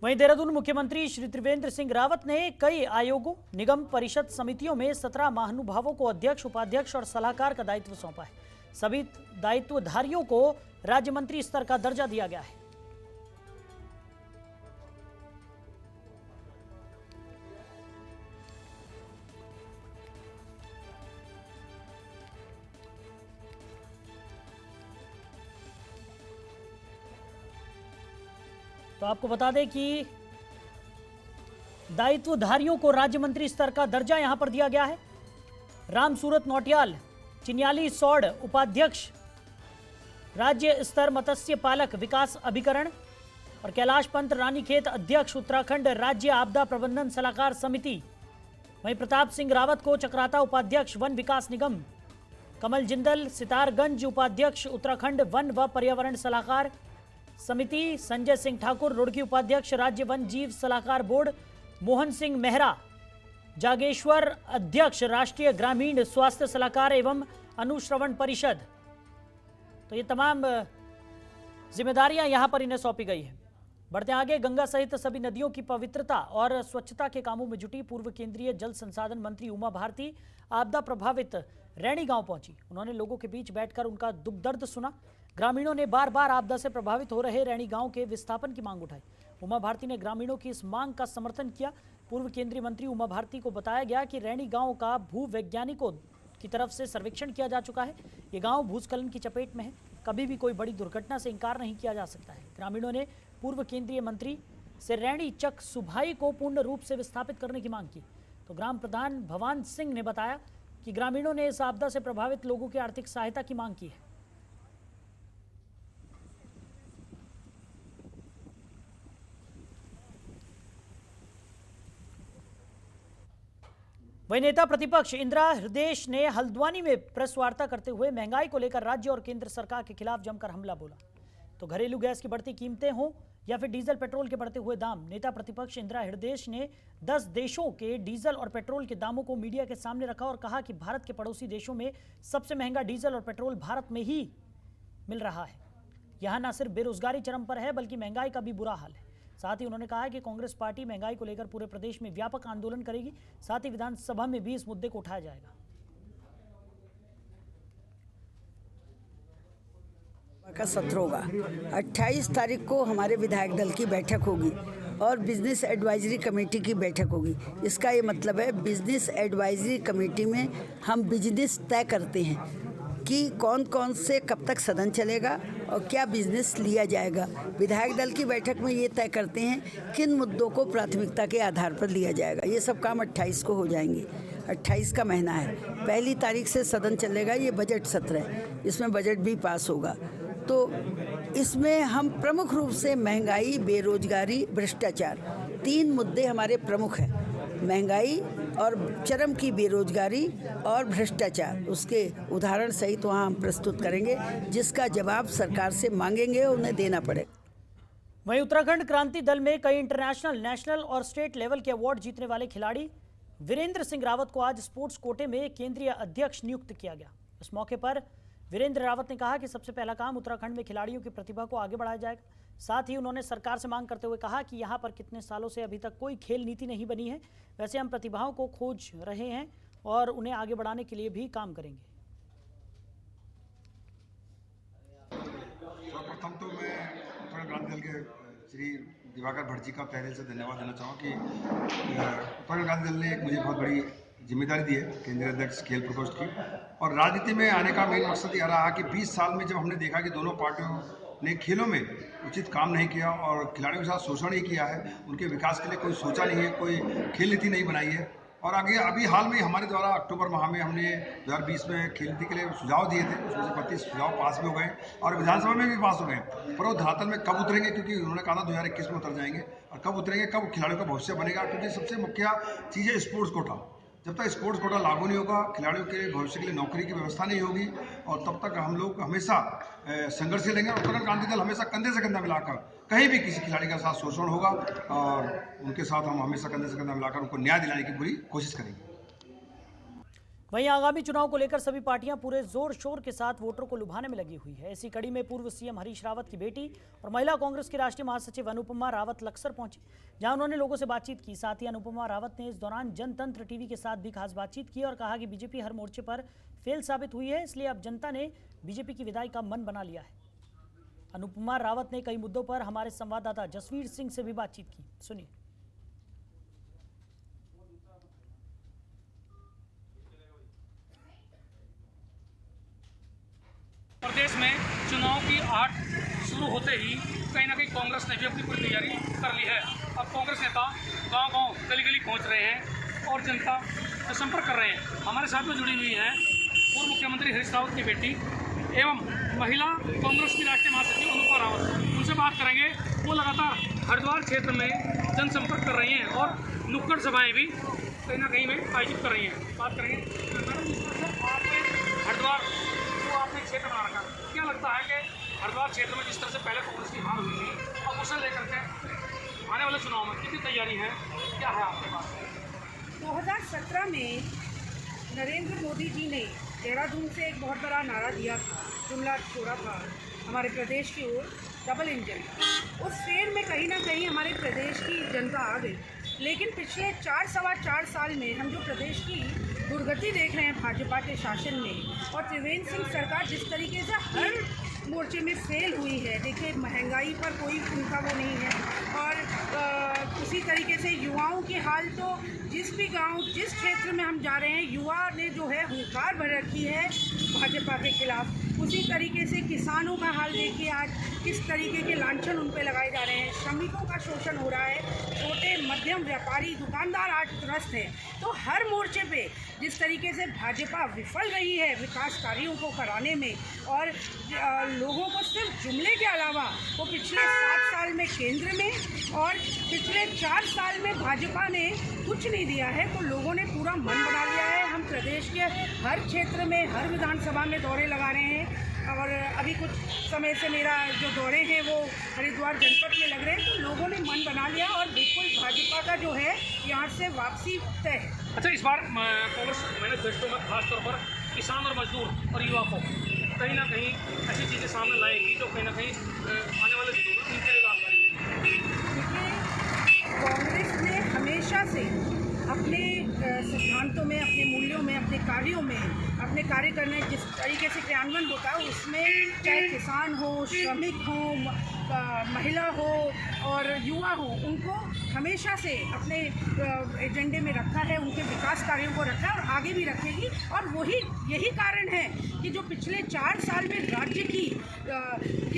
वहीं देहरादून मुख्यमंत्री श्री त्रिवेंद्र सिंह रावत ने कई आयोगों, निगम परिषद समितियों में 17 महानुभावों को अध्यक्ष, उपाध्यक्ष और सलाहकार का दायित्व सौंपा है। सभी दायित्वधारियों को राज्य मंत्री स्तर का दर्जा दिया गया है। तो आपको बता दें कि दायित्वधारियों को राज्य मंत्री स्तर का दर्जा यहां पर दिया गया है। राम सूरत नौटियाल, चिन्याली सौड़ उपाध्यक्ष, राज्य स्तर मत्स्य पालक विकास अभिकरण, और कैलाश पंत रानीखेत अध्यक्ष, उत्तराखंड राज्य आपदा प्रबंधन सलाहकार समिति। वहीं प्रताप सिंह रावत को चक्राता उपाध्यक्ष, वन विकास निगम, कमल जिंदल सितारगंज उपाध्यक्ष, उत्तराखंड वन व पर्यावरण सलाहकार समिति, संजय सिंह ठाकुर रुड़की उपाध्यक्ष, राज्य वन जीव सलाहकार बोर्ड, मोहन सिंह मेहरा जागेश्वर अध्यक्ष, राष्ट्रीय ग्रामीण स्वास्थ्य सलाहकार एवं अनुश्रवण परिषद। तो ये तमाम जिम्मेदारियां यहां पर इन्हें सौंपी गई है। बढ़ते आगे, गंगा सहित सभी नदियों की पवित्रता और स्वच्छता के कामों में जुटी पूर्व केंद्रीय जल संसाधन मंत्री उमा भारती आपदा प्रभावित रैणी गांव पहुंची। उन्होंने लोगों के बीच बैठकर उनका दुख दर्द सुना। ग्रामीणों ने बार बार आपदा से प्रभावित हो रहे रैणी गांव के विस्थापन की मांग उठाई। उमा भारती ने ग्रामीणों की इस मांग का समर्थन किया। पूर्व केंद्रीय मंत्री उमा भारती को बताया गया कि रैणी गांव का भूवैज्ञानिकों की तरफ से सर्वेक्षण किया जा चुका है। ये गांव भूस्खलन की चपेट में है, कभी भी कोई बड़ी दुर्घटना से इंकार नहीं किया जा सकता है। ग्रामीणों ने पूर्व केंद्रीय मंत्री से रैणी चक सुभाई को पूर्ण रूप से विस्थापित करने की मांग की। तो ग्राम प्रधान भवान सिंह ने बताया कि ग्रामीणों ने इस आपदा से प्रभावित लोगों की आर्थिक सहायता की मांग की है। वहीं नेता प्रतिपक्ष इंदिरा हृदयेश ने हल्द्वानी में प्रेस वार्ता करते हुए महंगाई को लेकर राज्य और केंद्र सरकार के खिलाफ जमकर हमला बोला। तो घरेलू गैस की बढ़ती कीमतें हों या फिर डीजल पेट्रोल के बढ़ते हुए दाम, नेता प्रतिपक्ष इंदिरा हृदयेश ने 10 देशों के डीजल और पेट्रोल के दामों को मीडिया के सामने रखा और कहा कि भारत के पड़ोसी देशों में सबसे महंगा डीजल और पेट्रोल भारत में ही मिल रहा है। यहाँ न सिर्फ बेरोजगारी चरम पर है बल्कि महंगाई का भी बुरा हाल है। साथ ही उन्होंने कहा कि कांग्रेस पार्टी महंगाई को लेकर पूरे प्रदेश में व्यापक आंदोलन करेगी। साथ ही विधानसभा में भी इस मुद्दे को उठाया जाएगा। का सत्र होगा 28 तारीख को हमारे विधायक दल की बैठक होगी और बिजनेस एडवाइजरी कमेटी की बैठक होगी। इसका ये मतलब है बिजनेस एडवाइजरी कमेटी में हम बिजनेस तय करते हैं कि कौन कौन से कब तक सदन चलेगा और क्या बिजनेस लिया जाएगा। विधायक दल की बैठक में ये तय करते हैं किन मुद्दों को प्राथमिकता के आधार पर लिया जाएगा। ये सब काम 28 को हो जाएंगे। 28 का महीना है, 1 तारीख से सदन चलेगा। ये बजट सत्र है, इसमें बजट भी पास होगा। तो इसमें हम प्रमुख रूप से महंगाई, बेरोजगारी, भ्रष्टाचार, 3 मुद्दे हमारे प्रमुख हैं। महंगाई और चरम की बेरोजगारी और भ्रष्टाचार, उसके उदाहरण सहित वहाँ हम प्रस्तुत करेंगे, जिसका जवाब सरकार से मांगेंगे और उन्हें देना पड़ेगा। वहीं उत्तराखंड क्रांति दल में कई इंटरनेशनल, नेशनल और स्टेट लेवल के अवार्ड जीतने वाले खिलाड़ी वीरेंद्र सिंह रावत को आज स्पोर्ट्स कोटे में केंद्रीय अध्यक्ष नियुक्त किया गया। इस मौके पर वीरेंद्र रावत ने कहा कि सबसे पहला काम उत्तराखंड में खिलाड़ियों की प्रतिभा को आगे बढ़ाया जाएगा। साथ ही उन्होंने सरकार से मांग करते हुए कहा कि यहां पर कितने सालों से अभी तक कोई खेल नीति नहीं बनी है। वैसे हम प्रतिभाओं को खोज रहे हैं और उन्हें आगे बढ़ाने के लिए भी काम करेंगे। सर्वप्रथम तो मैं उत्तराखंड क्रांति दल के श्री दिवाकर भट्ट जी का पहले से धन्यवाद देना चाहूँगा कि उत्तराखंड क्रांति दल ने एक मुझे बहुत बड़ी जिम्मेदारी दी है केंद्रीय अध्यक्ष खेल प्रकोष्ठ की। और राजनीति में आने का मेन मकसद यह रहा कि 20 साल में जब हमने देखा कि दोनों पार्टियों ने खेलों में उचित काम नहीं किया और खिलाड़ियों के साथ शोषण ही किया है, उनके विकास के लिए कोई सोचा नहीं है, कोई खेल नीति नहीं बनाई है। और आगे अभी हाल में हमारे द्वारा अक्टूबर माह में हमने 2020 में खेल नीति के लिए सुझाव दिए थे, उसमें से 32 सुझाव पास भी हो गए और विधानसभा में भी पास हो गए। पर वो धरातल में कब उतरेंगे, क्योंकि उन्होंने कहा था 2021 में उतर जाएंगे, और कब उतरेंगे, कब खिलाड़ियों का भविष्य बनेगा, क्योंकि सबसे मुख्य चीज़ है स्पोर्ट्स कोटा। जब तक स्पोर्ट्स कोटा लागू नहीं होगा, खिलाड़ियों के भविष्य के लिए नौकरी की व्यवस्था नहीं होगी, और तब तक हम लोग हमेशा संघर्ष लेंगे। और उत्तराखंड क्रांति दल हमेशा कंधे से कंधा मिलाकर कहीं भी किसी खिलाड़ी का साथ शोषण होगा और उनके साथ हम हमेशा कंधे से कंधा मिलाकर उनको न्याय दिलाने की पूरी कोशिश करेंगे। वहीं आगामी चुनाव को लेकर सभी पार्टियां पूरे जोर शोर के साथ वोटरों को लुभाने में लगी हुई है। इसी कड़ी में पूर्व सीएम हरीश रावत की बेटी और महिला कांग्रेस की राष्ट्रीय महासचिव अनुपमा रावत लक्सर पहुंची, जहां उन्होंने लोगों से बातचीत की। साथ ही अनुपमा रावत ने इस दौरान जनतंत्र टीवी के साथ भी खास बातचीत की और कहा कि बीजेपी हर मोर्चे पर फेल साबित हुई है, इसलिए अब जनता ने बीजेपी की विदाई का मन बना लिया है। अनुपमा रावत ने कई मुद्दों पर हमारे संवाददाता जसवीर सिंह से भी बातचीत की, सुनिए। प्रदेश में चुनाव की आहट शुरू होते ही कहीं ना कहीं कांग्रेस ने भी अपनी पूरी तैयारी कर ली है। अब कांग्रेस नेता गांव-गांव, गली-गली पहुंच रहे हैं और जनता से संपर्क कर रहे हैं। हमारे साथ में जुड़ी हुई हैं पूर्व मुख्यमंत्री हरीश रावत की बेटी एवं महिला कांग्रेस की राष्ट्रीय महासचिव अनुपमा रावत। उनसे बात करेंगे। वो लगातार हरिद्वार क्षेत्र में जनसंपर्क कर रही हैं और नुक्कड़ सभाएँ भी कहीं ना कहीं में आयोजित कर रही हैं। बात करेंगे हरिद्वार आपने क्षेत्र बना रखा, क्या लगता है कि हरिद्वार क्षेत्र में जिस तरह से पहले कांग्रेस की हार हुई थी, अब उसे लेकर के आने वाले चुनाव में कितनी तैयारी है, क्या है आपके पास? 2017 में नरेंद्र मोदी जी ने देहरादून से एक बहुत बड़ा नारा दिया था, जुमला छोड़ा था हमारे प्रदेश की ओर, डबल इंजन। उस फेर में कहीं ना कहीं हमारे प्रदेश की जनता आ गई, लेकिन पिछले 4-4.25 साल में हम जो प्रदेश की दुर्गति देख रहे हैं भाजपा के शासन में, और त्रिवेंद्र सिंह सरकार जिस तरीके से हर मोर्चे में फेल हुई है। देखिए, महंगाई पर कोई उनका वो नहीं है, और उसी तरीके से युवाओं की हाल तो जिस भी गांव, जिस क्षेत्र में हम जा रहे हैं, युवा ने जो है हुंकार भर रखी है भाजपा के खिलाफ। उसी तरीके से किसानों का हाल देखिए, आज किस तरीके के लांछन उन पे लगाए जा रहे हैं। श्रमिकों का शोषण हो रहा है, छोटे मध्यम व्यापारी दुकानदार आज त्रस्त हैं। तो हर मोर्चे पे जिस तरीके से भाजपा विफल रही है विकास कार्यों को कराने में, और लोगों को सिर्फ जुमले के अलावा वो पिछले 7 साल में केंद्र में और पिछले 4 साल में भाजपा ने कुछ नहीं दिया है, तो लोगों ने पूरा मन बना लिया है। हम प्रदेश के हर क्षेत्र में, हर विधानसभा में दौरे लगा रहे हैं, और अभी कुछ समय से मेरा जो दौरे हैं वो हरिद्वार जनपद में लग रहे हैं। तो लोगों ने मन बना लिया और बिल्कुल भाजपा का जो है यहाँ से वापसी तय है। अच्छा, इस बार कांग्रेस मैंने दृष्टों में खासतौर पर किसान और मजदूर और युवा को कहीं ना कहीं ऐसी चीज़ें सामने लाएगी जो कहीं ना कहीं आने वाले दिनों में उनके लिए लाभकारी होगी। देखिए, कांग्रेस ने हमेशा से अपने सिद्धांतों में, अपने मूल्यों में, अपने कार्यों में, अपने कार्य करने जिस तरीके से क्रियान्वयन होता है, उसमें चाहे किसान हो, श्रमिक हो, महिला हो और युवा हो, उनको हमेशा से अपने एजेंडे में रखा है, उनके विकास कार्यों को रखा है और आगे भी रखेगी। और यही कारण है कि जो पिछले 4 साल में राज्य की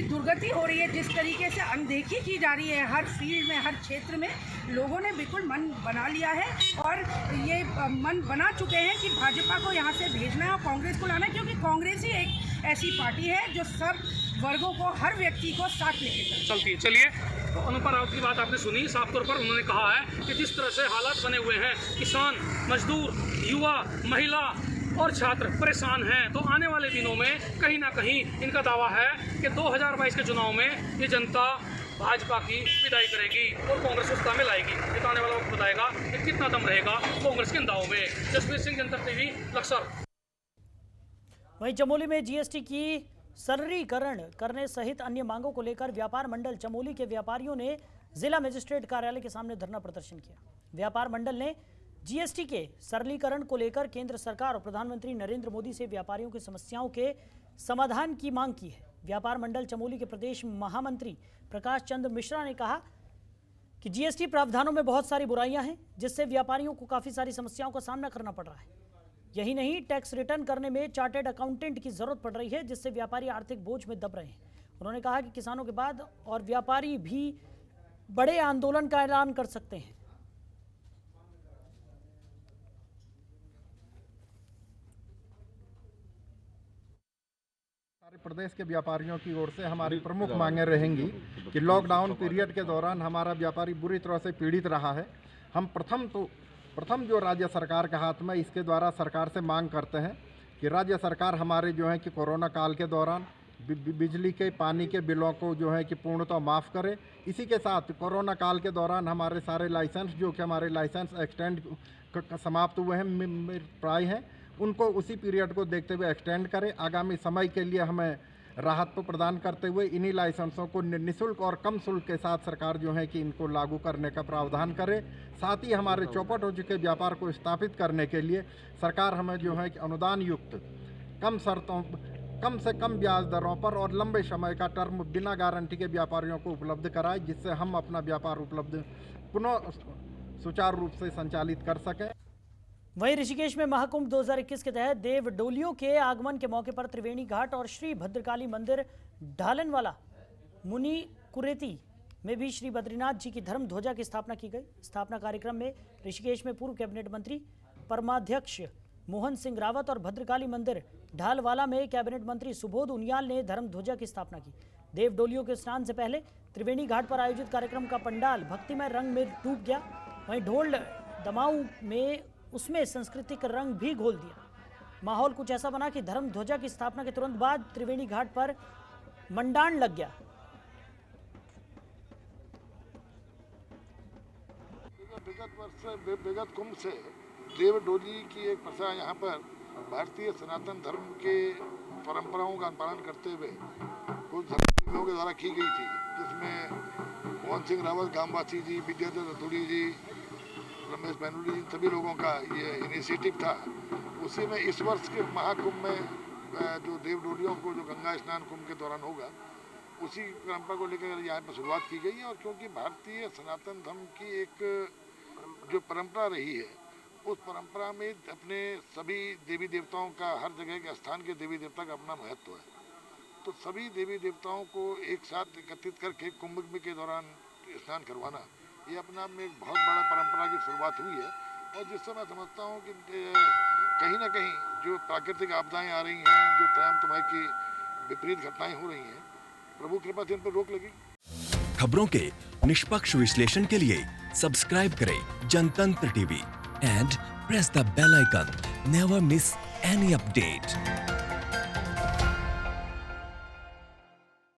दुर्गति हो रही है, जिस तरीके से अनदेखी की जा रही है हर फील्ड में, हर क्षेत्र में, लोगों ने बिल्कुल मन बना लिया है और ये मन बना चुके हैं कि भाजपा को यहाँ से भेजना है और कांग्रेस को लाना है, क्योंकि कांग्रेस ही एक ऐसी पार्टी है जो सब वर्गों को, हर व्यक्ति को साथ लेके चलती है। चलिए, तो अनुपमा रावत की बात आपने सुनी। साफ तौर पर उन्होंने कहा है कि जिस तरह से हालात बने हुए हैं, किसान, मजदूर, युवा, महिला और छात्र परेशान हैं, तो आने वाले दिनों में कहीं ना कहीं इनका दावा है कि 2022 के चुनाव में ये जनता भाजपा की विदाई करेगी और कांग्रेस उसका में लाएगी। ये तो आने वाला वक्त बताएगा कि कितना दम रहेगा कांग्रेस के दावों में। जसवीर सिंह, जनता टीवी, लक्सर। वहीं चमोली में जीएसटी की सरलीकरण करने सहित अन्य मांगों को लेकर व्यापार मंडल चमोली के व्यापारियों ने जिला मजिस्ट्रेट कार्यालय के सामने धरना प्रदर्शन किया। व्यापार मंडल ने जीएसटी के सरलीकरण को लेकर केंद्र सरकार और प्रधानमंत्री नरेंद्र मोदी से व्यापारियों की समस्याओं के समाधान की मांग की है। व्यापार मंडल चमोली के प्रदेश महामंत्री प्रकाश चंद्र मिश्रा ने कहा कि जीएसटी प्रावधानों में बहुत सारी बुराइयां हैं, जिससे व्यापारियों को काफी सारी समस्याओं का सामना करना पड़ रहा है। यही नहीं, टैक्स रिटर्न करने में चार्टर्ड अकाउंटेंट की जरूरत पड़ रही है, जिससे व्यापारी आर्थिक बोझ में दब रहे हैं। उन्होंने कहा कि किसानों के बाद और व्यापारी भी बड़े आंदोलन का ऐलान कर सकते हैं। सारे प्रदेश के व्यापारियों की ओर से हमारी प्रमुख मांगें रहेंगी कि लॉकडाउन पीरियड के दौरान हमारा व्यापारी बुरी तरह से पीड़ित रहा है। हम प्रथम जो राज्य सरकार के हाथ में, इसके द्वारा सरकार से मांग करते हैं कि राज्य सरकार हमारे जो है कि कोरोना काल के दौरान बिजली के, पानी के बिलों को जो है कि पूर्णतः माफ़ करे। इसी के साथ कोरोना काल के दौरान हमारे सारे लाइसेंस, जो कि हमारे लाइसेंस एक्सटेंड समाप्त हुए हैं, प्राय हैं, उनको उसी पीरियड को देखते हुए एक्सटेंड करें। आगामी समय के लिए हमें राहत को प्रदान करते हुए इन्हीं लाइसेंसों को निःशुल्क और कम शुल्क के साथ सरकार जो है कि इनको लागू करने का प्रावधान करे। साथ ही हमारे चौपट हो चुके व्यापार को स्थापित करने के लिए सरकार हमें जो है कि अनुदान युक्त कम शर्तों, कम से कम ब्याज दरों पर और लंबे समय का टर्म बिना गारंटी के व्यापारियों को उपलब्ध कराए, जिससे हम अपना व्यापार उपलब्ध पुनः सुचारू रूप से संचालित कर सकें। वहीं ऋषिकेश में महाकुंभ 2021 के तहत देव डोलियों के आगमन के मौके पर त्रिवेणी घाट और श्री भद्रकाली मंदिर ढालनवाला मुनि कुरेती में भी श्री बद्रीनाथ जी की धर्म ध्वजा की स्थापना की गई। स्थापना कार्यक्रम में ऋषिकेश में पूर्व कैबिनेट मंत्री परमाध्यक्ष मोहन सिंह रावत और भद्रकाली मंदिर ढालवाला में कैबिनेट मंत्री सुबोध उनियाल ने धर्म ध्वजा की स्थापना की। देव डोलियों के स्नान से पहले त्रिवेणी घाट पर आयोजित कार्यक्रम का पंडाल भक्तिमय रंग में डूब गया। वहीं ढोल दमाऊ में उसमें सांस्कृतिक रंग भी घोल दिया। माहौल कुछ ऐसा बना कि धर्म ध्वजा की स्थापना के तुरंत बाद त्रिवेणी घाट पर मंडाण लग गया। विगत कुंभ से देव डोली की एक प्रथा यहाँ पर भारतीय सनातन धर्म के परंपराओं का पालन करते हुए कुछ धर्मों के द्वारा की गई थी, जिसमें मोहन सिंह रावत गांववासी जी, विद्याधर रतूड़ी जी, रमेश बैनुली जी, सभी लोगों का ये इनिशिएटिव था। उसी में इस वर्ष के महाकुंभ में जो देव डोलियों को जो गंगा स्नान कुंभ के दौरान होगा, उसी परंपरा को लेकर यहाँ पर शुरुआत की गई है। और क्योंकि भारतीय सनातन धर्म की एक जो परंपरा रही है, उस परंपरा में अपने सभी देवी देवताओं का, हर जगह के स्थान के देवी देवता का अपना महत्व है। तो सभी देवी देवताओं को एक साथ एकत्रित करके कुंभ के दौरान स्नान करवाना, ये अपने आप में एक बहुत बड़ा परंपरा की शुरुआत हुई है। और जिससे मैं समझता हूँ कि कहीं ना कहीं जो प्राकृतिक आपदाएं आ रही हैं, जो तमाम की विपरीत घटनाएं हो रही हैं, प्रभु कृपा से इन पर रोक लगेगी। खबरों के निष्पक्ष विश्लेषण के लिए सब्सक्राइब करें Jantantra TV and press the bell icon. Never miss any update.